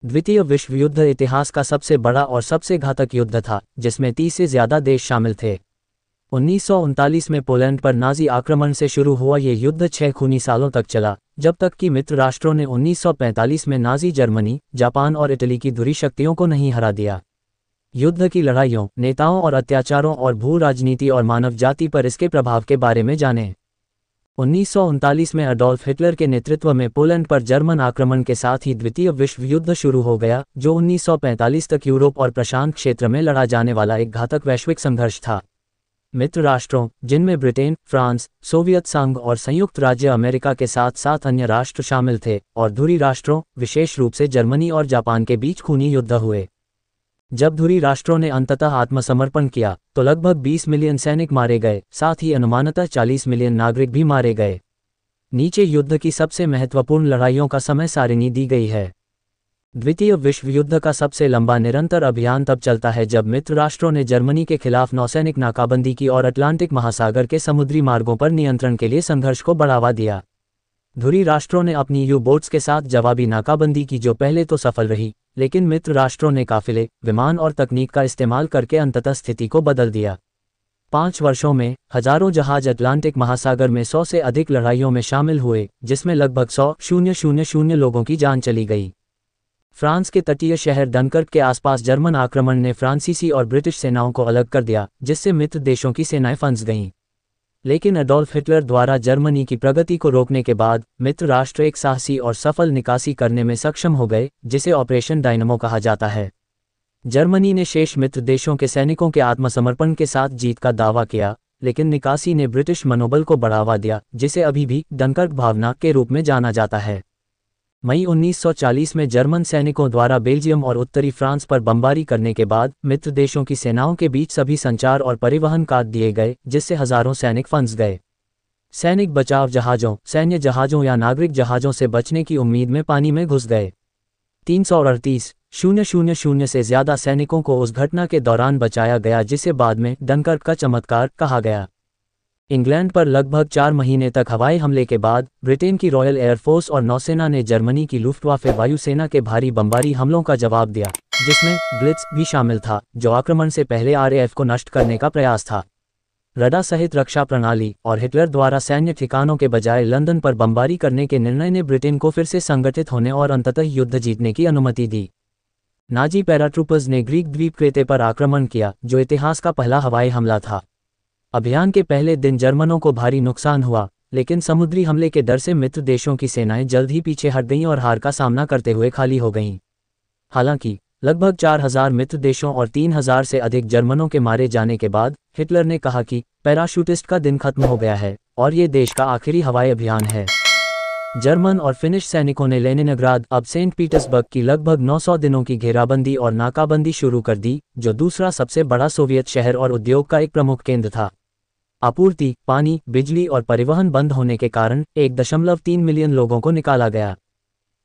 द्वितीय विश्व युद्ध इतिहास का सबसे बड़ा और सबसे घातक युद्ध था, जिसमें 30 से ज़्यादा देश शामिल थे। 1939 में पोलैंड पर नाज़ी आक्रमण से शुरू हुआ ये युद्ध 6 खूनी सालों तक चला, जब तक कि मित्र राष्ट्रों ने 1945 में नाज़ी जर्मनी, जापान और इटली की धुरी शक्तियों को नहीं हरा दिया। युद्ध की लड़ाइयों, नेताओं और अत्याचारों और भू राजनीति और मानव जाति पर इसके प्रभाव के बारे में जानें। 1939 में अडोल्फ हिटलर के नेतृत्व में पोलैंड पर जर्मन आक्रमण के साथ ही द्वितीय विश्व युद्ध शुरू हो गया, जो 1945 तक यूरोप और प्रशांत क्षेत्र में लड़ा जाने वाला एक घातक वैश्विक संघर्ष था। मित्र राष्ट्रों, जिनमें ब्रिटेन, फ्रांस, सोवियत संघ और संयुक्त राज्य अमेरिका के साथ साथ अन्य राष्ट्र शामिल थे, और धुरी राष्ट्रों, विशेष रूप से जर्मनी और जापान के बीच खूनी युद्ध हुए। जब धुरी राष्ट्रों ने अंततः आत्मसमर्पण किया, तो लगभग 20 मिलियन सैनिक मारे गए, साथ ही अनुमानतः 40 मिलियन नागरिक भी मारे गए। नीचे युद्ध की सबसे महत्वपूर्ण लड़ाइयों का समय सारिणी दी गई है। द्वितीय विश्व युद्ध का सबसे लंबा निरंतर अभियान तब चलता है जब मित्र राष्ट्रों ने जर्मनी के खिलाफ नौसैनिक नाकाबंदी की और अटलांटिक महासागर के समुद्री मार्गों पर नियंत्रण के लिए संघर्ष को बढ़ावा दिया। धुरी राष्ट्रों ने अपनी यू बोट्स के साथ जवाबी नाकाबंदी की, जो पहले तो सफल रही, लेकिन मित्र राष्ट्रों ने काफिले, विमान और तकनीक का इस्तेमाल करके अंततः स्थिति को बदल दिया। 5 वर्षों में हजारों जहाज अटलांटिक महासागर में 100 से अधिक लड़ाइयों में शामिल हुए, जिसमें लगभग 100,000 लोगों की जान चली गई। फ्रांस के तटीय शहर डनकर्क के आसपास जर्मन आक्रमण ने फ्रांसीसी और ब्रिटिश सेनाओं को अलग कर दिया, जिससे मित्र देशों की सेनाएं फंस गईं। लेकिन अडोल्फ हिटलर द्वारा जर्मनी की प्रगति को रोकने के बाद मित्र राष्ट्र एक साहसी और सफल निकासी करने में सक्षम हो गए, जिसे ऑपरेशन डायनामो कहा जाता है। जर्मनी ने शेष मित्र देशों के सैनिकों के आत्मसमर्पण के साथ जीत का दावा किया, लेकिन निकासी ने ब्रिटिश मनोबल को बढ़ावा दिया, जिसे अभी भी डनकर्क भावना के रूप में जाना जाता है। मई 1940 में जर्मन सैनिकों द्वारा बेल्जियम और उत्तरी फ्रांस पर बमबारी करने के बाद मित्र देशों की सेनाओं के बीच सभी संचार और परिवहन काट दिए गए, जिससे हजारों सैनिक फंस गए। सैनिक बचाव जहाज़ों, सैन्य जहाज़ों या नागरिक जहाज़ों से बचने की उम्मीद में पानी में घुस गए। 338,000 से ज़्यादा सैनिकों को उस घटना के दौरान बचाया गया, जिसे बाद में डनकर्क का चमत्कार कहा गया। इंग्लैंड पर लगभग 4 महीने तक हवाई हमले के बाद ब्रिटेन की रॉयल एयरफोर्स और नौसेना ने जर्मनी की लुफ्टवाफे वायुसेना के भारी बमबारी हमलों का जवाब दिया, जिसमें ब्लिट्ज भी शामिल था, जो आक्रमण से पहले आरएएफ को नष्ट करने का प्रयास था। रडार सहित रक्षा प्रणाली और हिटलर द्वारा सैन्य ठिकानों के बजाय लंदन पर बमबारी करने के निर्णय ने ब्रिटेन को फिर से संगठित होने और अंततः युद्ध जीतने की अनुमति दी। नाजी पैराट्रूपर्स ने ग्रीक द्वीप क्रेते पर आक्रमण किया, जो इतिहास का पहला हवाई हमला था। अभियान के पहले दिन जर्मनों को भारी नुकसान हुआ, लेकिन समुद्री हमले के डर से मित्र देशों की सेनाएं जल्द ही पीछे हट गईं और हार का सामना करते हुए खाली हो गईं। हालांकि लगभग 4000 मित्र देशों और 3000 से अधिक जर्मनों के मारे जाने के बाद हिटलर ने कहा कि पैराशूटिस्ट का दिन खत्म हो गया है और ये देश का आखिरी हवाई अभियान है। जर्मन और फिनिश सैनिकों ने लेनिनग्राद, अब सेंट पीटर्सबर्ग की लगभग 900 दिनों की घेराबंदी और नाकाबंदी शुरू कर दी, जो दूसरा सबसे बड़ा सोवियत शहर और उद्योग का एक प्रमुख केंद्र था। आपूर्ति, पानी, बिजली और परिवहन बंद होने के कारण 1.3 मिलियन लोगों को निकाला गया।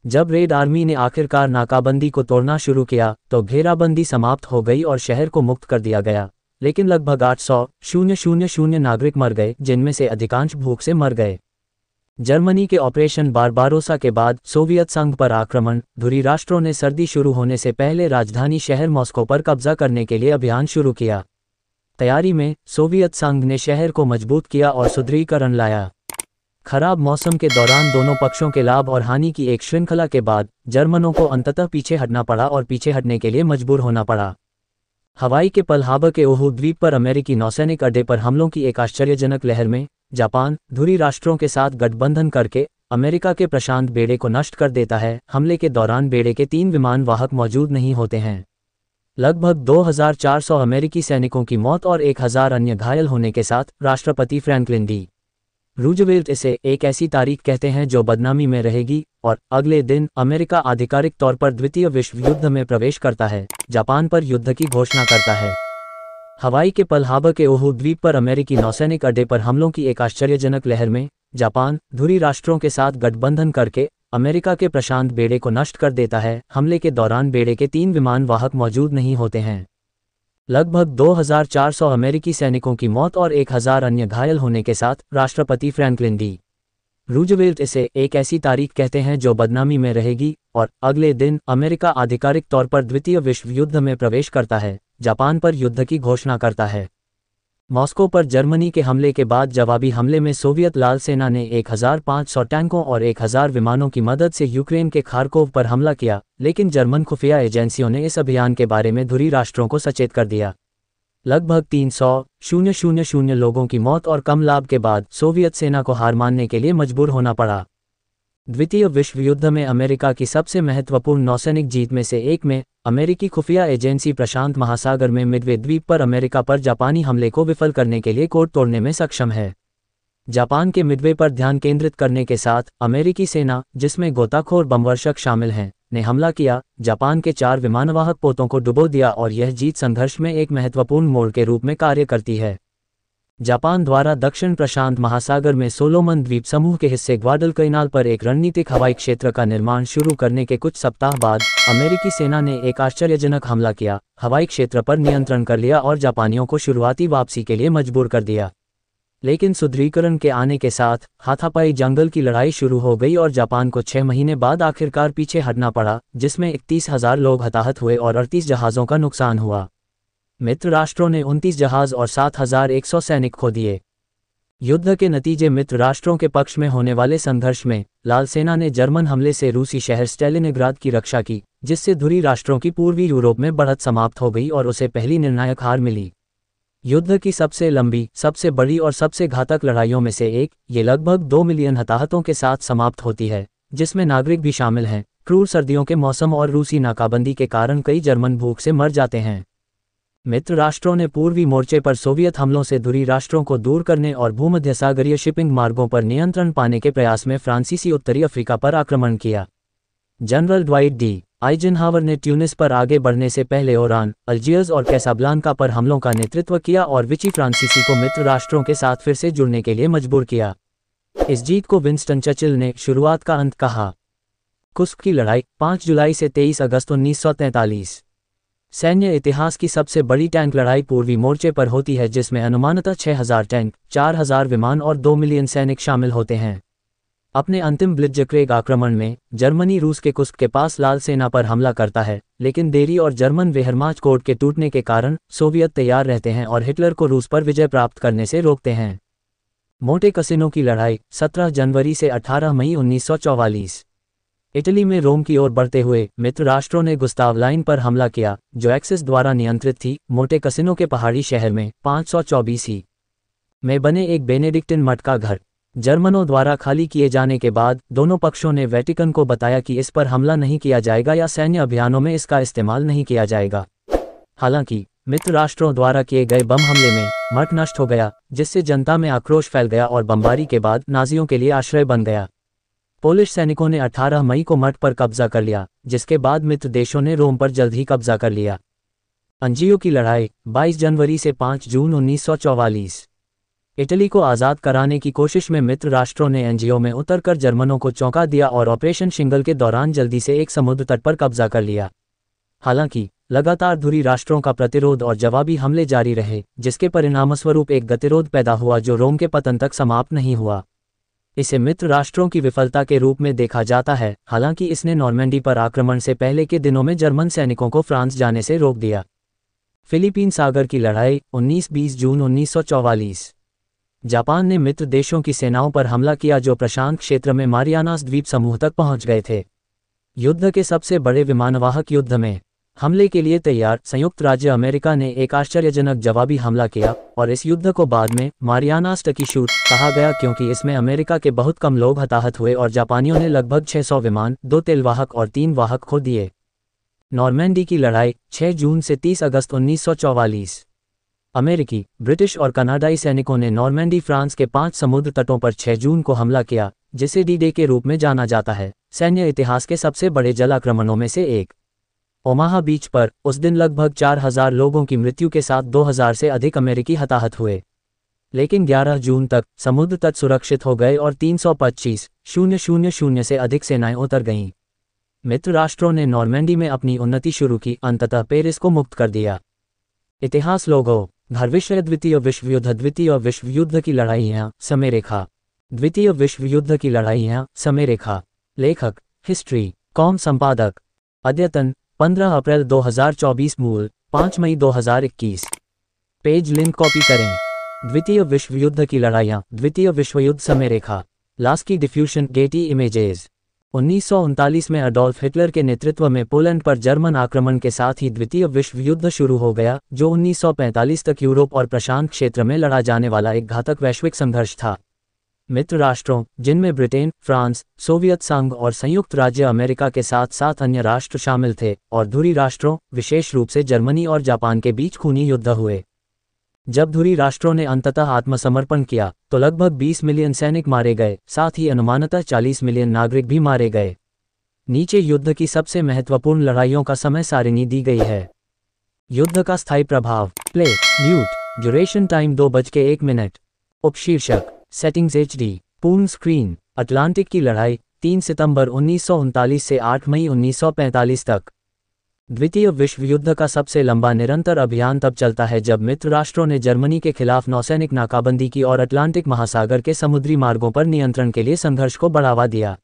जब रेड आर्मी ने आखिरकार नाकाबंदी को तोड़ना शुरू किया, तो घेराबंदी समाप्त हो गई और शहर को मुक्त कर दिया गया, लेकिन लगभग 800,000 नागरिक मर गए, जिनमें से अधिकांश भूख से मर गए। जर्मनी के ऑपरेशन बारबारोसा के बाद सोवियत संघ पर आक्रमण, धुरी राष्ट्रों ने सर्दी शुरू होने से पहले राजधानी शहर मॉस्को पर कब्जा करने के लिए अभियान शुरू किया। तैयारी में सोवियत संघ ने शहर को मजबूत किया और सुदृढ़ीकरण लाया। खराब मौसम के दौरान दोनों पक्षों के लाभ और हानि की एक श्रृंखला के बाद जर्मनों को अंततः पीछे हटना पड़ा और पीछे हटने के लिए मजबूर होना पड़ा। हवाई के पर्ल हार्बर के ओहू द्वीप पर अमेरिकी नौसैनिक अड्डे पर हमलों की एक आश्चर्यजनक लहर में जापान धुरी राष्ट्रों के साथ गठबंधन करके अमेरिका के प्रशांत बेड़े को नष्ट कर देता है। हमले के दौरान बेड़े के 3 विमान वाहक मौजूद नहीं होते हैं। लगभग 2400 अमेरिकी सैनिकों की मौत और 1000 अन्य घायल होने के साथ राष्ट्रपति फ्रैंकलिन डी रूजवेल्ट इसे एक ऐसी तारीख कहते हैं जो बदनामी में रहेगी, और अगले दिन अमेरिका आधिकारिक तौर पर द्वितीय विश्व युद्ध में प्रवेश करता है, जापान पर युद्ध की घोषणा करता है। हवाई के पर्ल हार्बर के ओहू द्वीप पर अमेरिकी नौसैनिक अड्डे पर हमलों की एक आश्चर्यजनक लहर में जापान धुरी राष्ट्रों के साथ गठबंधन करके अमेरिका के प्रशांत बेड़े को नष्ट कर देता है। हमले के दौरान बेड़े के 3 विमान वाहक मौजूद नहीं होते हैं। लगभग 2400 अमेरिकी सैनिकों की मौत और 1000 अन्य घायल होने के साथ राष्ट्रपति फ्रैंकलिन डी रूजवेल्ट इसे एक ऐसी तारीख कहते हैं जो बदनामी में रहेगी, और अगले दिन अमेरिका आधिकारिक तौर पर द्वितीय विश्व युद्ध में प्रवेश करता है, जापान पर युद्ध की घोषणा करता है। मॉस्को पर जर्मनी के हमले के बाद जवाबी हमले में सोवियत लाल सेना ने 1500 टैंकों और 1000 विमानों की मदद से यूक्रेन के खार्कोव पर हमला किया, लेकिन जर्मन खुफिया एजेंसियों ने इस अभियान के बारे में धुरी राष्ट्रों को सचेत कर दिया। लगभग 300,000 लोगों की मौत और कम लाभ के बाद सोवियत सेना को हार मानने के लिए मजबूर होना पड़ा। द्वितीय विश्व युद्ध में अमेरिका की सबसे महत्वपूर्ण नौसैनिक जीत में से एक में अमेरिकी खुफिया एजेंसी प्रशांत महासागर में मिडवे द्वीप पर अमेरिका पर जापानी हमले को विफल करने के लिए कोड तोड़ने में सक्षम है। जापान के मिडवे पर ध्यान केंद्रित करने के साथ अमेरिकी सेना, जिसमें गोताखोर बमवर्षक शामिल हैं, ने हमला किया, जापान के 4 विमानवाहक पोतों को डुबो दिया और यह जीत संघर्ष में एक महत्वपूर्ण मोड़ के रूप में कार्य करती है। जापान द्वारा दक्षिण प्रशांत महासागर में सोलोमन द्वीप समूह के हिस्से ग्वाडलकैनाल पर एक रणनीतिक हवाई क्षेत्र का निर्माण शुरू करने के कुछ सप्ताह बाद अमेरिकी सेना ने एक आश्चर्यजनक हमला किया, हवाई क्षेत्र पर नियंत्रण कर लिया और जापानियों को शुरुआती वापसी के लिए मजबूर कर दिया। लेकिन सुदृढ़ीकरण के आने के साथ हाथापाई जंगल की लड़ाई शुरू हो गई और जापान को 6 महीने बाद आखिरकार पीछे हटना पड़ा, जिसमें 31,000 लोग हताहत हुए और 38 जहाज़ों का नुकसान हुआ। मित्र राष्ट्रों ने 29 जहाज़ और 7,100 सैनिक खो दिए। युद्ध के नतीजे मित्र राष्ट्रों के पक्ष में होने वाले संघर्ष में लाल सेना ने जर्मन हमले से रूसी शहर स्टेलिनग्राद की रक्षा की, जिससे धुरी राष्ट्रों की पूर्वी यूरोप में बढ़त समाप्त हो गई और उसे पहली निर्णायक हार मिली। युद्ध की सबसे लंबी, सबसे बड़ी और सबसे घातक लड़ाइयों में से एक, ये लगभग 2 मिलियन हताहतों के साथ समाप्त होती है, जिसमें नागरिक भी शामिल हैं। क्रूर सर्दियों के मौसम और रूसी नाकाबंदी के कारण कई जर्मन भूख से मर जाते हैं। मित्र राष्ट्रों ने पूर्वी मोर्चे पर सोवियत हमलों से धुरी राष्ट्रों को दूर करने और भूमध्यसागरीय शिपिंग मार्गों पर नियंत्रण पाने के प्रयास में फ्रांसीसी उत्तरी अफ्रीका पर आक्रमण किया। जनरल ड्वाइट डी आइजनहावर ने ट्यूनिस पर आगे बढ़ने से पहले ओरान, अल्जियर्स और कैसाब्लांका पर हमलों का नेतृत्व किया और विची फ्रांसीसी को मित्र राष्ट्रों के साथ फिर से जुड़ने के लिए मजबूर किया। इस जीत को विंस्टन चर्चिल ने शुरुआत का अंत कहा। कुस्क की लड़ाई 5 जुलाई से 23 अगस्त 1943। सैन्य इतिहास की सबसे बड़ी टैंक लड़ाई पूर्वी मोर्चे पर होती है, जिसमें अनुमानतः 6,000 टैंक, 4,000 विमान और 2 मिलियन सैनिक शामिल होते हैं। अपने अंतिम ब्लिट्जक्रेग आक्रमण में जर्मनी रूस के कुस्क के पास लाल सेना पर हमला करता है, लेकिन देरी और जर्मन वेहरमाच कोड के टूटने के कारण सोवियत तैयार रहते हैं और हिटलर को रूस पर विजय प्राप्त करने से रोकते हैं। मोटे कसिनो की लड़ाई 17 जनवरी से 18 मई 1944। इटली में रोम की ओर बढ़ते हुए मित्र राष्ट्रों ने गुस्ताव लाइन पर हमला किया, जो एक्सिस द्वारा नियंत्रित थी। मोटे कसिनो के पहाड़ी शहर में 524 में बने एक बेनेडिक्टिन मठ का घर जर्मनों द्वारा खाली किए जाने के बाद दोनों पक्षों ने वेटिकन को बताया कि इस पर हमला नहीं किया जाएगा या सैन्य अभियानों में इसका इस्तेमाल नहीं किया जाएगा। हालांकि मित्र राष्ट्रों द्वारा किए गए बम हमले में मठ नष्ट हो गया, जिससे जनता में आक्रोश फैल गया और बमबारी के बाद नाजियों के लिए आश्रय बन गया। पोलिश सैनिकों ने 18 मई को मठ पर कब्जा कर लिया, जिसके बाद मित्र देशों ने रोम पर जल्द ही कब्जा कर लिया। अंजियो की लड़ाई 22 जनवरी से 5 जून 1944। इटली को आज़ाद कराने की कोशिश में मित्र राष्ट्रों ने एंजियो में उतरकर जर्मनों को चौंका दिया और ऑपरेशन शिंगल के दौरान जल्दी से एक समुद्र तट पर कब्जा कर लिया। हालांकि लगातार धुरी राष्ट्रों का प्रतिरोध और जवाबी हमले जारी रहे, जिसके परिणामस्वरूप एक गतिरोध पैदा हुआ जो रोम के पतन तक समाप्त नहीं हुआ। इसे मित्र राष्ट्रों की विफलता के रूप में देखा जाता है, हालांकि इसने नॉर्मैंडी पर आक्रमण से पहले के दिनों में जर्मन सैनिकों को फ्रांस जाने से रोक दिया। फिलीपीन सागर की लड़ाई 19-20 जून 1944। जापान ने मित्र देशों की सेनाओं पर हमला किया जो प्रशांत क्षेत्र में मारियानास द्वीप समूह तक पहुंच गए थे। युद्ध के सबसे बड़े विमानवाहक युद्ध में हमले के लिए तैयार संयुक्त राज्य अमेरिका ने एक आश्चर्यजनक जवाबी हमला किया और इस युद्ध को बाद में मारियानास टकी शूट कहा गया, क्योंकि इसमें अमेरिका के बहुत कम लोग हताहत हुए और जापानियों ने लगभग 600 विमान, 2 तेलवाहक और 3 वाहक खो दिए। नॉर्मैंडी की लड़ाई 6 जून से 30 अगस्त 1944। अमेरिकी, ब्रिटिश और कनाडाई सैनिकों ने नॉर्मैंडी फ्रांस के 5 समुद्र तटों पर 6 जून को हमला किया, जिसे डी-डे के रूप में जाना जाता है, सैन्य इतिहास के सबसे बड़े जल आक्रमणों में से एक। ओमाहा बीच पर उस दिन लगभग 4,000 लोगों की मृत्यु के साथ 2,000 से अधिक अमेरिकी हताहत हुए। लेकिन 11 जून तक समुद्र तट सुरक्षित हो गए और 325,000 से अधिक सेनाएं उतर गईं। मित्र राष्ट्रों ने नॉर्मैंडी में अपनी उन्नति शुरू की, अंततः पेरिस को मुक्त कर दिया। इतिहास लोगों, द्वितीय विश्व युद्ध की लड़ाइयाँ, समय रेखा। द्वितीय विश्व युद्ध की लड़ाइयाँ, समय रेखा। लेखक, हिस्ट्री कॉम संपादक। अद्यतन 15 अप्रैल 2024, मूल 5 मई 2021। पेज लिंक कॉपी करें। द्वितीय विश्व युद्ध की लड़ाइयाँ, द्वितीय विश्व युद्ध, समय रेखा। Lasky diffusion, Getty images. 1939 में अडोल्फ हिटलर के नेतृत्व में पोलैंड पर जर्मन आक्रमण के साथ ही द्वितीय विश्व युद्ध शुरू हो गया, जो 1945 तक यूरोप और प्रशांत क्षेत्र में लड़ा जाने वाला एक घातक वैश्विक संघर्ष था। मित्र राष्ट्रों, जिनमें ब्रिटेन, फ्रांस, सोवियत संघ और संयुक्त राज्य अमेरिका के साथ साथ अन्य राष्ट्र शामिल थे, और धुरी राष्ट्रों, विशेष रूप से जर्मनी और जापान के बीच खूनी युद्ध हुए। जब धुरी राष्ट्रों ने अंततः आत्मसमर्पण किया, तो लगभग 20 मिलियन सैनिक मारे गए, साथ ही अनुमानतः 40 मिलियन नागरिक भी मारे गए। नीचे युद्ध की सबसे महत्वपूर्ण लड़ाइयों का समय सारिणी दी गई है। युद्ध का स्थायी प्रभाव। Play mute. Duration time 2:01। उपशीर्षक, सेटिंग्स HD। पूर्ण स्क्रीन। अटलांटिक की लड़ाई, 3 सितंबर 1939 से 8 मई 1945 तक। द्वितीय विश्व युद्ध का सबसे लंबा निरंतर अभियान तब चलता है जब मित्र राष्ट्रों ने जर्मनी के खिलाफ नौसैनिक नाकाबंदी की और अटलांटिक महासागर के समुद्री मार्गों पर नियंत्रण के लिए संघर्ष को बढ़ावा दिया।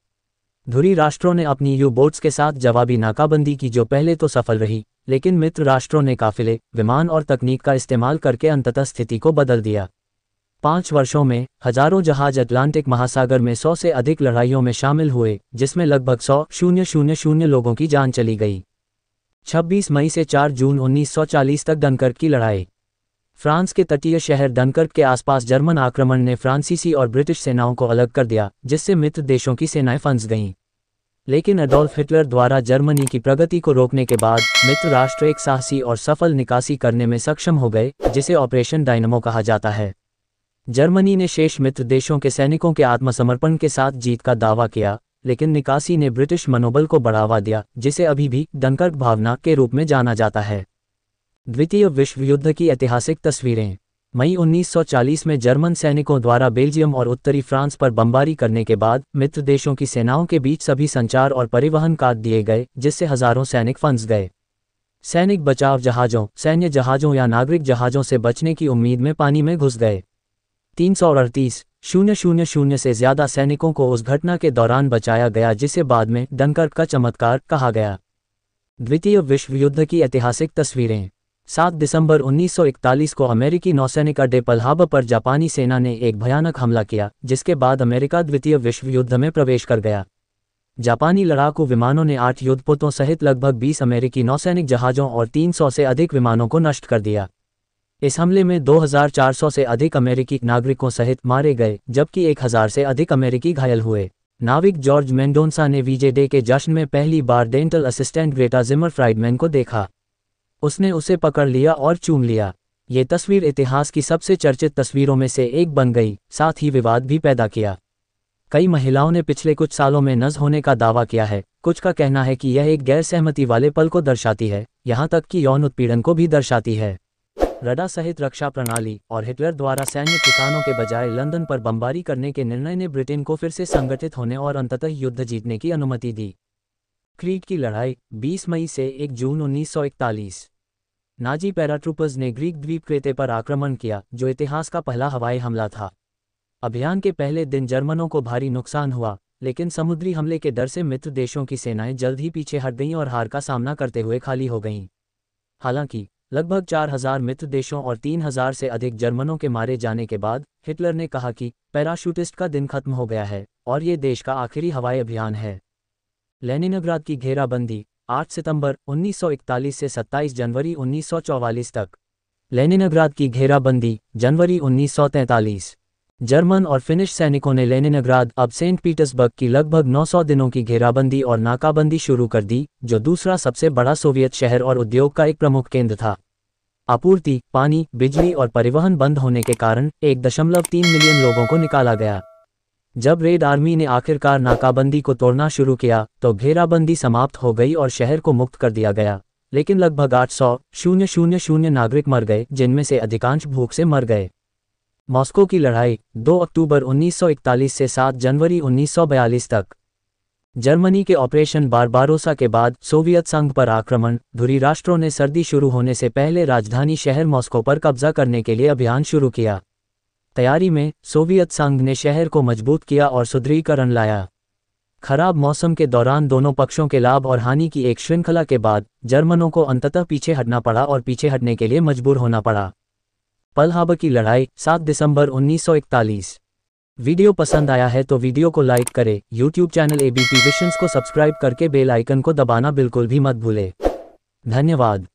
धुरी राष्ट्रों ने अपनी यू-बोट्स के साथ जवाबी नाकाबंदी की, जो पहले तो सफल रही, लेकिन मित्र राष्ट्रों ने काफिले, विमान और तकनीक का इस्तेमाल करके अंततः स्थिति को बदल दिया। 5 वर्षों में हजारों जहाज अटलांटिक महासागर में 100 से अधिक लड़ाइयों में शामिल हुए, जिसमें लगभग 100,000 लोगों की जान चली गई। 26 मई से 4 जून 1940 तक डनकर्क की लड़ाई। फ्रांस के तटीय शहर डनकर्क के आसपास जर्मन आक्रमण ने फ्रांसीसी और ब्रिटिश सेनाओं को अलग कर दिया, जिससे मित्र देशों की सेनाएं फंस गईं। लेकिन अडोल्फ हिटलर द्वारा जर्मनी की प्रगति को रोकने के बाद मित्र राष्ट्र एक साहसी और सफल निकासी करने में सक्षम हो गए, जिसे ऑपरेशन डायनामो कहा जाता है। जर्मनी ने शेष मित्र देशों के सैनिकों के आत्मसमर्पण के साथ जीत का दावा किया, लेकिन निकासी ने ब्रिटिश मनोबल को बढ़ावा दिया, जिसे अभी भी डनकर्क भावना के रूप में जाना जाता है। द्वितीय विश्व युद्ध की ऐतिहासिक तस्वीरें। मई 1940 में जर्मन सैनिकों द्वारा बेल्जियम और उत्तरी फ्रांस पर बमबारी करने के बाद मित्र देशों की सेनाओं के बीच सभी संचार और परिवहन काट दिए गए, जिससे हजारों सैनिक फंस गए। सैनिक बचाव जहाजों, सैन्य जहाजों या नागरिक जहाजों से बचने की उम्मीद में पानी में घुस गए। 338,000 से ज्यादा सैनिकों को उस घटना के दौरान बचाया गया, जिसे बाद में डनकर्क का चमत्कार कहा गया। द्वितीय विश्व युद्ध की ऐतिहासिक तस्वीरें। 7 दिसंबर 1941 को अमेरिकी नौसैनिक अड्डे पर्ल हार्बर पर जापानी सेना ने एक भयानक हमला किया, जिसके बाद अमेरिका द्वितीय विश्व युद्ध में प्रवेश कर गया। जापानी लड़ाकू विमानों ने 8 युद्धपोतों सहित लगभग 20 अमेरिकी नौसैनिक जहाजों और 300 से अधिक विमानों को नष्ट कर दिया। इस हमले में 2400 से अधिक अमेरिकी नागरिकों सहित मारे गए, जबकि 1000 से अधिक अमेरिकी घायल हुए। नाविक जॉर्ज मेंडोंसा ने वीजे डे के जश्न में पहली बार डेंटल असिस्टेंट ग्रेटा जिमर फ्राइडमैन को देखा। उसने उसे पकड़ लिया और चूम लिया। ये तस्वीर इतिहास की सबसे चर्चित तस्वीरों में से एक बन गई, साथ ही विवाद भी पैदा किया। कई महिलाओं ने पिछले कुछ सालों में नज़ होने का दावा किया है। कुछ का कहना है कि यह एक गैर सहमति वाले पल को दर्शाती है, यहाँ तक कि यौन उत्पीड़न को भी दर्शाती है। रडार सहित रक्षा प्रणाली और हिटलर द्वारा सैन्य ठिकानों के बजाय लंदन पर बमबारी करने के निर्णय ने ब्रिटेन को फिर से संगठित होने और अंततः युद्ध जीतने की अनुमति दी। क्रीट की लड़ाई, 20 मई से 1 जून 1941। नाजी पैराट्रूपर्स ने ग्रीक द्वीप क्रेते पर आक्रमण किया, जो इतिहास का पहला हवाई हमला था। अभियान के पहले दिन जर्मनों को भारी नुकसान हुआ, लेकिन समुद्री हमले के डर से मित्र देशों की सेनाएं जल्द ही पीछे हट गईं और हार का सामना करते हुए खाली हो गईं। हालांकि लगभग 4000 मित्र देशों और 3000 से अधिक जर्मनों के मारे जाने के बाद हिटलर ने कहा कि पैराशूटिस्ट का दिन खत्म हो गया है और ये देश का आखिरी हवाई अभियान है। लेनिनग्राद की घेराबंदी, 8 सितंबर 1941 से 27 जनवरी 1944 तक। लेनिनग्राद की घेराबंदी, जनवरी 1943। जर्मन और फिनिश सैनिकों ने लेनिनग्राद, अब सेंट पीटर्सबर्ग की लगभग 900 दिनों की घेराबंदी और नाकाबंदी शुरू कर दी, जो दूसरा सबसे बड़ा सोवियत शहर और उद्योग का एक प्रमुख केंद्र था। आपूर्ति, पानी, बिजली और परिवहन बंद होने के कारण 1.3 मिलियन लोगों को निकाला गया। जब रेड आर्मी ने आखिरकार नाकाबंदी को तोड़ना शुरू किया, तो घेराबंदी समाप्त हो गई और शहर को मुक्त कर दिया गया, लेकिन लगभग 800,000 नागरिक मर गए, जिनमें से अधिकांश भूख से मर गए। मॉस्को की लड़ाई, 2 अक्टूबर 1941 से 7 जनवरी 1942 तक। जर्मनी के ऑपरेशन बारबारोसा के बाद सोवियत संघ पर आक्रमण, धुरी राष्ट्रों ने सर्दी शुरू होने से पहले राजधानी शहर मॉस्को पर कब्जा करने के लिए अभियान शुरू किया। तैयारी में सोवियत संघ ने शहर को मजबूत किया और सुदृढ़ीकरण लाया। खराब मौसम के दौरान दोनों पक्षों के लाभ और हानि की एक श्रृंखला के बाद जर्मनों को अंततः पीछे हटना पड़ा और पीछे हटने के लिए मजबूर होना पड़ा। पर्ल हार्बर की लड़ाई 7 दिसंबर 1941। वीडियो पसंद आया है तो वीडियो को लाइक करें, YouTube चैनल ABP विजन्स को सब्सक्राइब करके बेल आइकन को दबाना बिल्कुल भी मत भूलें। धन्यवाद।